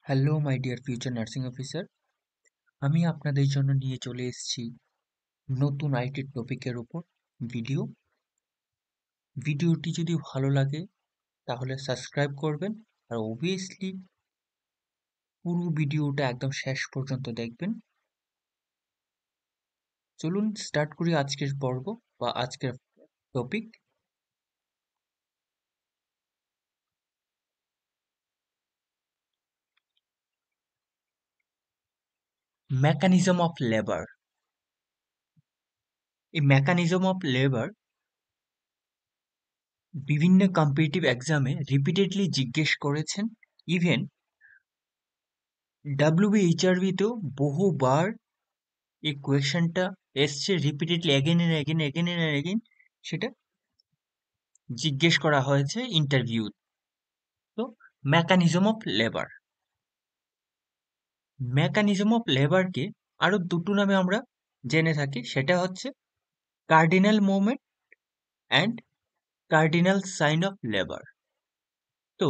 Hello my dear future nursing officer, আমি আপনাদের জন্য নিয়ে চলে এসেছি নতুন আইটি টপিকের উপর ভিডিও। ভিডিওটি যদি ভালো লাগে তাহলে সাবস্ক্রাইব করবেন, আর অবভিয়াসলি পুরো ভিডিওটা একদম শেষ পর্যন্ত দেখবেন। চলুন স্টার্ট করি আজকের পর্ব বা আজকের টপিক। Mechanism of labour. এই মেকানিজম অফ লেবার বিভিন্ন কম্পিটিটিভ এক্সামে রিপিটেডলি জিজ্ঞেস করেছেন। ইভেন ডাব্লিউবিএইচআরবিতেও বহুবার এই কোয়েশ্চেনটা এসছে repeatedly, again and again, again and again সেটা জিজ্ঞেস করা হয়েছে ইন্টারভিউ। তো mechanism of labour, mechanism of লেবারকে আরো দুটো নামে আমরা জেনে থাকি, সেটা হচ্ছে cardinal movement and cardinal sign of labour. তো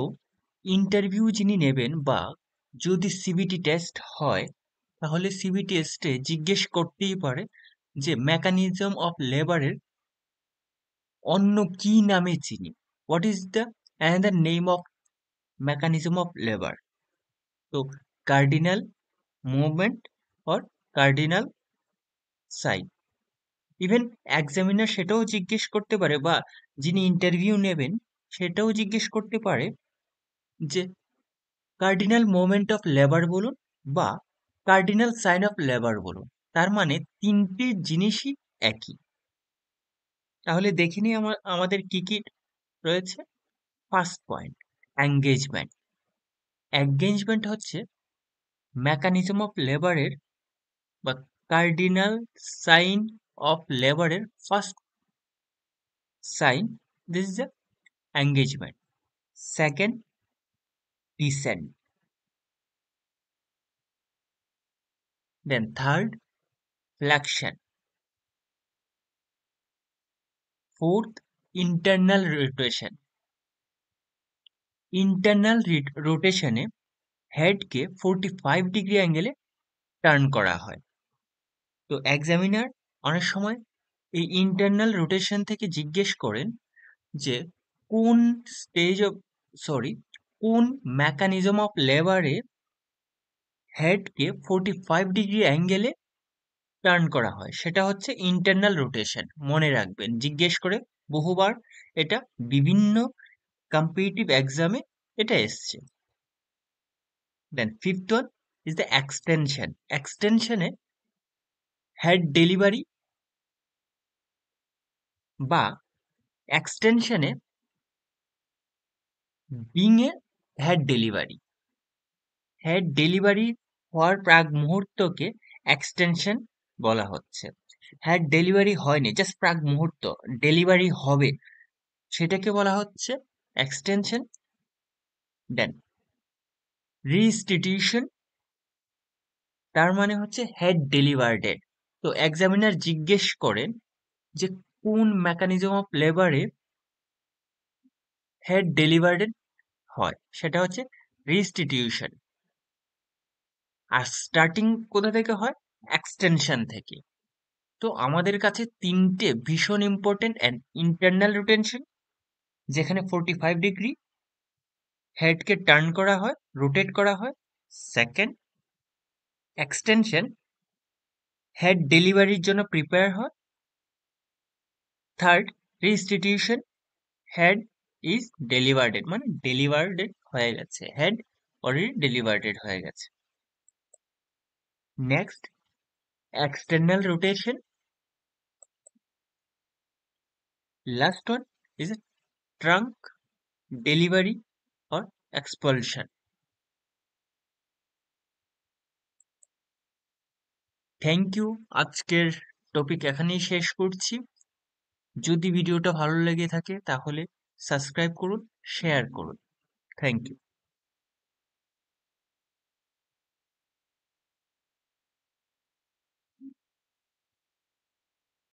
ইন্টারভিউ যিনি নেবেন বা যদি সিবিটি টেস্ট হয়, তাহলে সিবিটি টেস্টে জিজ্ঞেস করতেই পারে যে মেকানিজম অফ লেবারের অন্য কি নামে চিনি, what is the another name of mechanism of labor. তো cardinal movement or cardinal sign. Even examiner সেটাও জিজ্ঞেস করতে পারে, বা যিনি ইন্টারভিউ নেবেন সেটাও জিজ্ঞেস করতে পারে যে কার্ডিনাল মুভমেন্ট অফ লেবার বলুন বা কার্ডিনাল সাইন অফ লেবার বলুন। তার মানে তিনটি জিনিসই একই। তাহলে দেখে নিই আমাদের কি কি রয়েছে। First point, engagement. এঙ্গেজমেন্ট হচ্ছে মেকানিজম অফ লেবারের বা কার্ডিনাল সাইন অফ লেবারের first sign. This is the engagement. Second, descent. Then third, flexion. Fourth, internal rotation. Internal রোটেশনে হেডকে 45 ডিগ্রি অ্যাঙ্গেলে টার্ন করা হয়। তো এক্সামিনার অনেক সময় এই ইন্টারনাল রোটেশন থেকে জিজ্ঞেস করেন যে কোন স্টেজ অফ সরি কোন মেকানিজম অফ লেবারে হেডকে 45 ডিগ্রি অ্যাঙ্গেলে টার্ন করা হয়, সেটা হচ্ছে ইন্টারনাল রোটেশন। মনে রাখবেন, জিজ্ঞেস করে বহুবার, এটা বিভিন্ন কম্পিটিটিভ এক্সামে এটা এসছে। Then fifth one is the extension. এক্সটেনশনে হেড ডেলিভারি বা এক্সটেনশনে being a head delivery. Head delivery হওয়ার প্রাক মুহূর্তকে এক্সটেনশন বলা হচ্ছে। হেড ডেলিভারি হয়নি, জাস্ট প্রাক মুহূর্ত ডেলিভারি হবে, সেটাকে বলা হচ্ছে এক্সটেনশন। দেন রিস্টিটিউশন, তার মানে হচ্ছে হেড ডেলিভার্ডেড। তো এক্সামিনার জিজ্ঞেস করেন যে কোন মেকানিজম অফ লেবারে হেড ডেলিভার্ডেড হয়, সেটা হচ্ছে রিস্টিটিউশন। আর স্টার্টিং কোথা থেকে হয়? এক্সটেনশন থেকে। তো আমাদের কাছে তিনটে ভীষণ ইম্পর্টেন্ট। অ্যান্ড ইন্টারনাল রোটেশন, যেখানে 45 ডিগ্রি হেডকে টার্ন করা হয়, রোটেট করা হয়। সেকেন্ড, এক্সটেনশন, হেড ডেলিভারির জন্য প্রিপেয়ার হয়। Third, restitution, head is delivered, মানে ডেলিভার্ডেড হয়ে গেছে, হেড অলরেডি ডেলিভার্ডেড হয়ে গেছে। Next, external rotation. Last one is trunk delivery or expulsion. Thank you. আজকের টপিক এখানেই শেষ করছি। যদি ভিডিওটা ভালো লেগে থাকে তাহলে সাবস্ক্রাইব করুন, শেয়ার করুন। Thank you.